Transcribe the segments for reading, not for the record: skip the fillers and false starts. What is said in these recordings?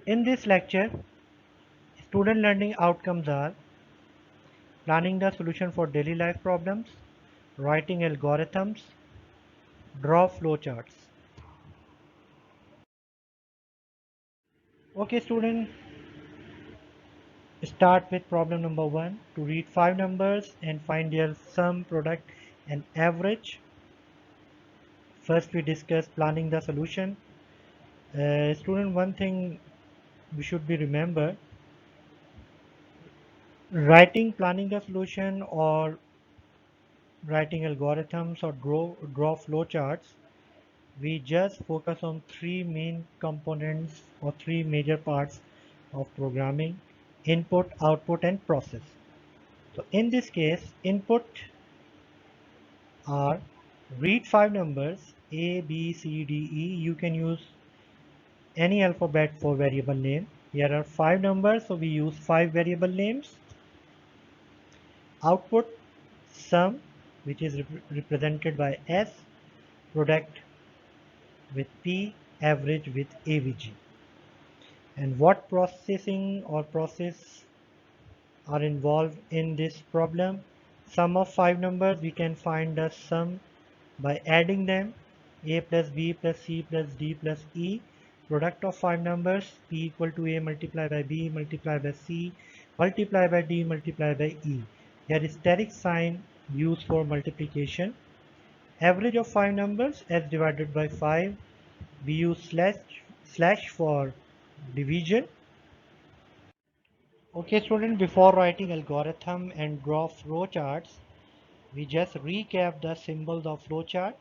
In this lecture, student learning outcomes are planning the solution for daily life problems, writing algorithms, draw flowcharts. Okay, student, start with problem number 1. To read 5 numbers and find their sum, product and average. First, we discuss planning the solution. Student, one thing we should be remember, writing planning the solution or writing algorithms or draw flowcharts, we just focus on three main components or three major parts of programming: input, output and process. So in this case, input are read 5 numbers A, B, C, D, E. You can use any alphabet for variable name. Here are 5 numbers, so we use 5 variable names. Output sum, which is represented by S, product with P, average with AVG. And what processing or process are involved in this problem? Sum of 5 numbers, we can find the sum by adding them: A plus B plus C plus D plus E. Product of 5 numbers, P equal to A multiplied by B multiplied by C multiplied by D multiplied by E. Here is steric sign used for multiplication. Average of 5 numbers, S divided by 5. We use slash for division. Okay, student, before writing algorithm and draw flowcharts, we just recap the symbols of flowchart.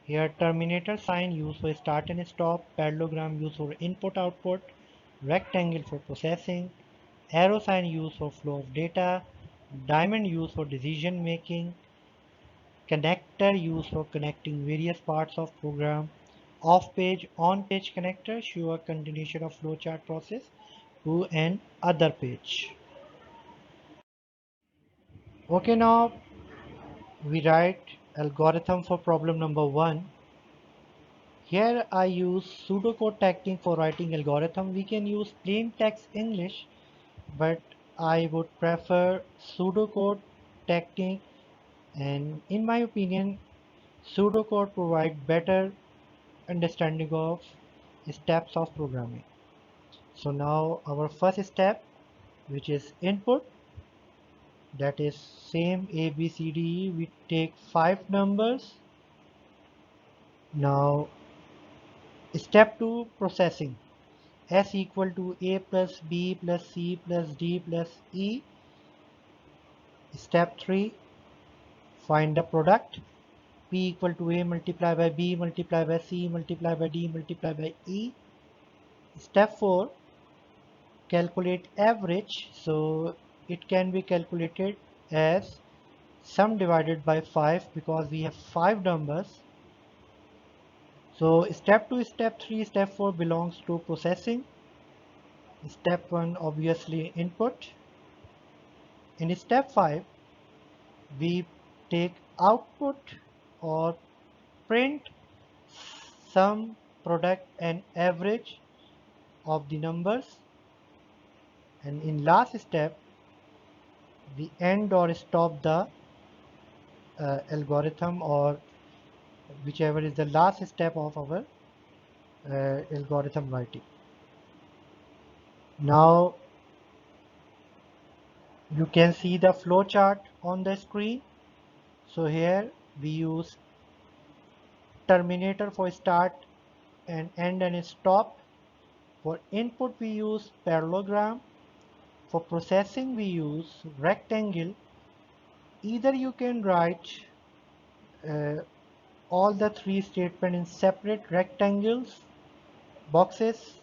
Here, terminator sign used for start and stop, parallelogram used for input output, rectangle for processing, arrow sign used for flow of data, diamond used for decision making, connector used for connecting various parts of program, off page, on page connector show a continuation of flowchart process to an other page. Okay, now we write algorithm for problem number 1. Here I use pseudocode technique for writing algorithm. We can use plain text English, but I would prefer pseudocode technique, and in my opinion pseudocode provide better understanding of steps of programming. So now our first step, which is input, that is same A B C D E. We take 5 numbers. Now step 2, processing. S equal to A plus B plus C plus D plus E. Step 3, find the product. P equal to A multiplied by B multiplied by C multiplied by D multiplied by E. Step 4, calculate average. So it can be calculated as sum divided by 5 because we have 5 numbers. So step 2, step 3, step 4 belongs to processing. Step 1 obviously input. In step 5, we take output or print sum, product and average of the numbers, and in last step we end or stop the algorithm, or whichever is the last step of our algorithm writing. Now you can see the flow chart on the screen. So here we use terminator for start and end and stop. For input we use parallelogram. For processing we use rectangle. Either you can write uh, all the three statements in separate rectangles boxes,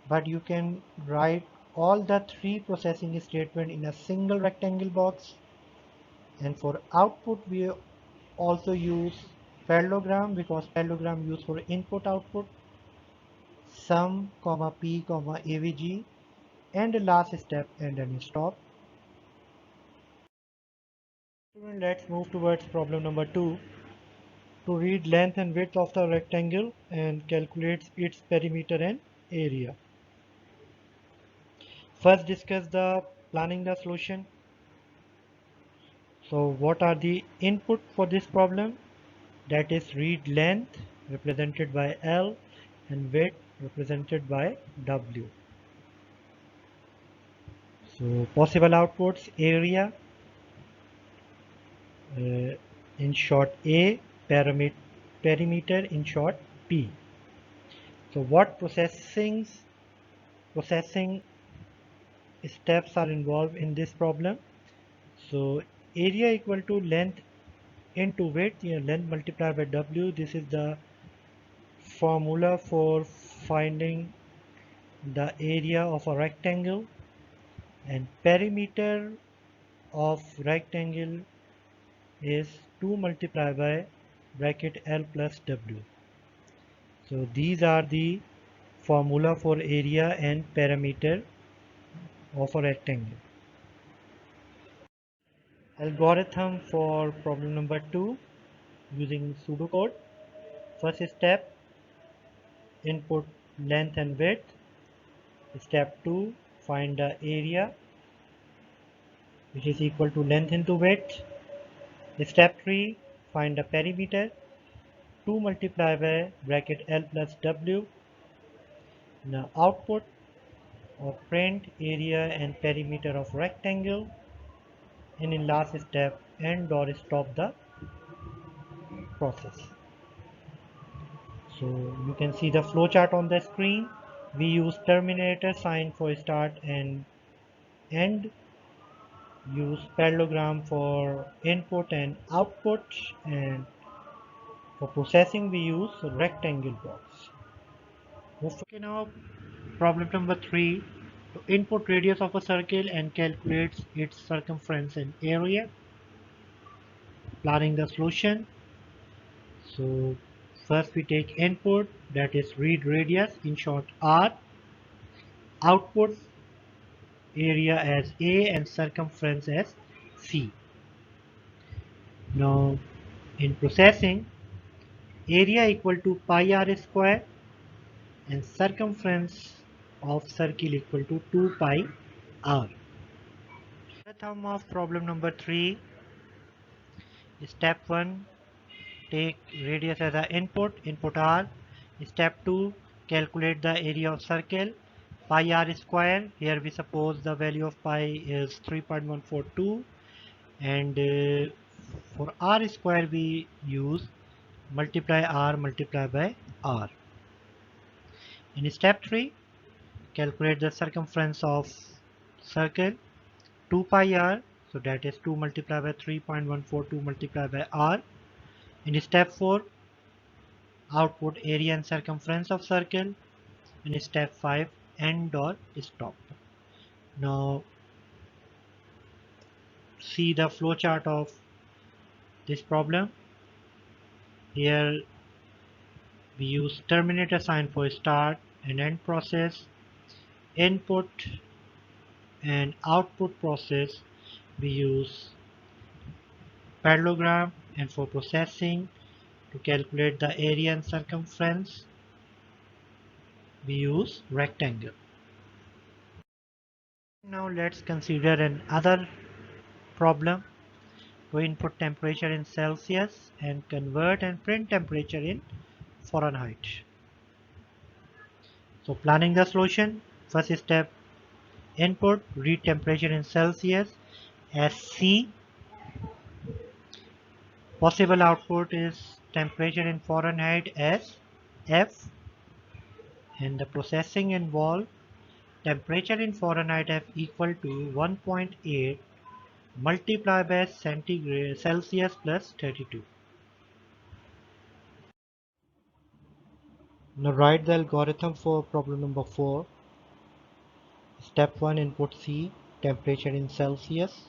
but you can write all the three processing statements in a single rectangle box. And for output we also use parallelogram because parallelogram used for input output, sum comma p comma avg, and the last step and then stop. Let's move towards problem number 2. To read length and width of the rectangle and calculates its perimeter and area. First discuss the planning the solution. So what are the input for this problem? That is read length represented by L and width represented by W. So possible outputs area, uh, in short A, perimeter in short P. So what processing steps are involved in this problem? So area equal to length into width, length multiplied by W. This is the formula for finding the area of a rectangle, and perimeter of rectangle is 2 multiplied by bracket L plus W. So these are the formula for area and perimeter of a rectangle. Algorithm for problem number 2 using pseudocode. First step, input length and width. Step 2, find the area which is equal to length into width. Step 3, find the perimeter. 2 multiplied by bracket L plus W. Now output or print area and perimeter of rectangle, and in last step end or stop the process. So you can see the flowchart on the screen. We use terminator sign for start and end, use parallelogram for input and output, and for processing we use rectangle box. Okay, now problem number 3. To input radius of a circle and calculates its circumference and area. Planning the solution. So first we take input, that is read radius in short R, output area as A and circumference as C. Now in processing, area equal to pi r square and circumference of circle equal to 2 pi r. The thumb of problem number 3. Step 1, take radius as an input r. Step 2, calculate the area of circle, pi r square. Here we suppose the value of pi is 3.142, and for r square we use multiply r multiply by r. In step 3, calculate the circumference of circle, 2 pi r, so that is 2 multiplied by 3.142 multiplied by r. In step 4, output area and circumference of circle. In step 5, end or stop. Now see the flowchart of this problem. Here we use terminator sign for start and end process, input and output process we use parallelogram, and for processing to calculate the area and circumference we use rectangle. Now let's consider another problem. To input temperature in Celsius and convert and print temperature in Fahrenheit. So planning the solution, first step, input read temperature in Celsius as C. Possible output is temperature in Fahrenheit as F, and the processing involved temperature in Fahrenheit F equal to 1.8 multiplied by centigrade Celsius plus 32. Now write the algorithm for problem number 4. Step 1, input C, temperature in Celsius.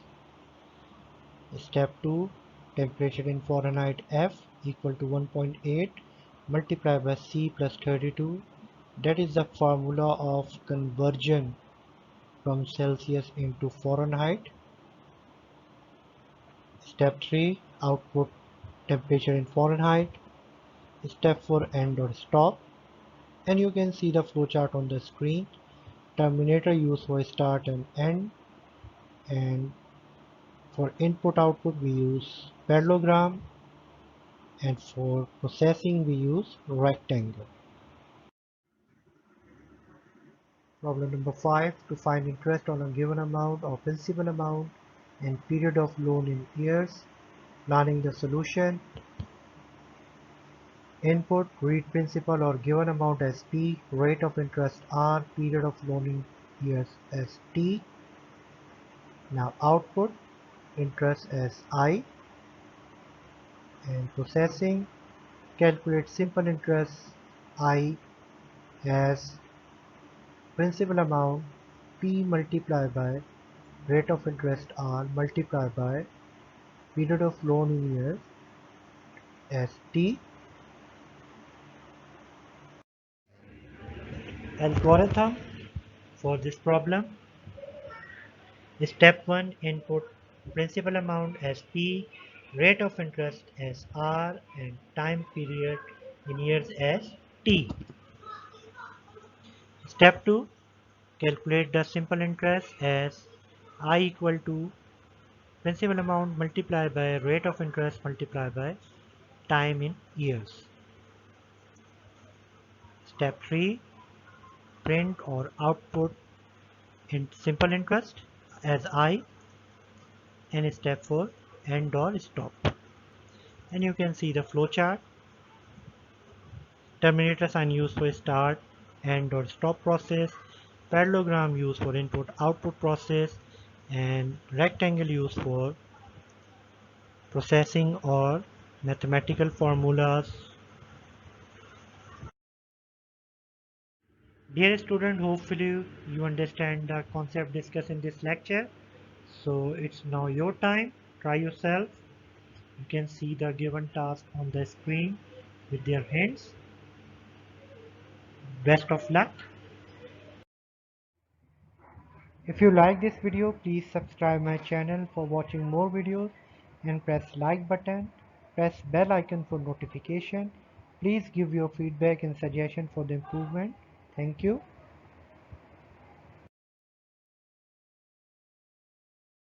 Step 2, temperature in Fahrenheit F equal to 1.8 multiplied by C plus 32. That is the formula of conversion from Celsius into Fahrenheit. Step 3, output temperature in Fahrenheit. Step 4, end or stop. And you can see the flowchart on the screen. terminator used for start and end, and for input output we use parallelogram, and for processing we use rectangle. Problem number 5. To find interest on a given amount or principal amount and period of loan in years. Planning the solution. Input, read principal or given amount as P, rate of interest R, period of loan in years as T. Now output, interest as I, and processing, calculate simple interest I as principal amount P multiplied by rate of interest R multiplied by period of loan in years as T. Algorithm for this problem. Step 1, input principal amount as P, rate of interest as R, and time period in years as T. Step 2, calculate the simple interest as I equal to principal amount multiplied by rate of interest multiplied by time in years. Step 3, print or output in simple interest as I, and step 4, end or stop. And you can see the flowchart. Terminator sign used for start, end or stop process, parallelogram used for input output process, and rectangle used for processing or mathematical formulas. Dear student, hopefully you understand the concept discussed in this lecture. So it's now your time. Try yourself. You can see the given task on the screen with their hints. Best of luck. If you like this video, please subscribe my channel for watching more videos and press like button. Press bell icon for notification. Please give your feedback and suggestion for the improvement. Thank you.